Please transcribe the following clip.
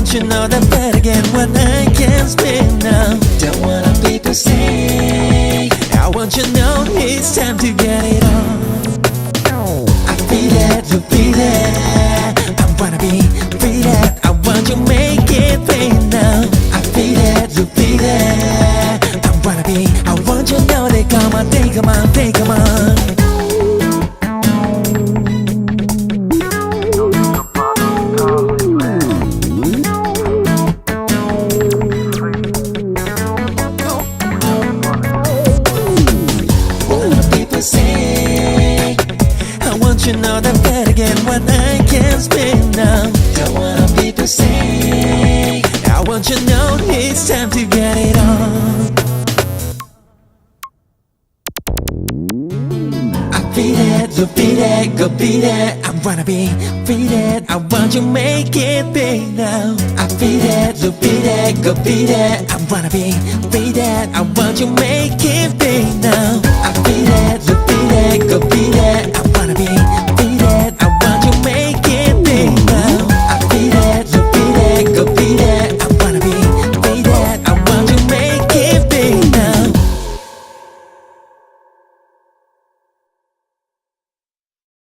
want you know that better get what I can speak now. Don't wanna people say, I want you know it's time to get it on. I feel that, you feel that, I wanna be free that, I want you make it plain now. I feel that, you feel that, I wanna be, I want you know they come on, they come on, they come on. Say, I want you know that better get what I can speak now. Don't wanna people say, I want you know it's time to get it on. I feel it, you feel it, go beat it. I wanna be free it, I want you make it big now. I feel it, you feel it, go beat it. I wanna be free that, I want you make it big now.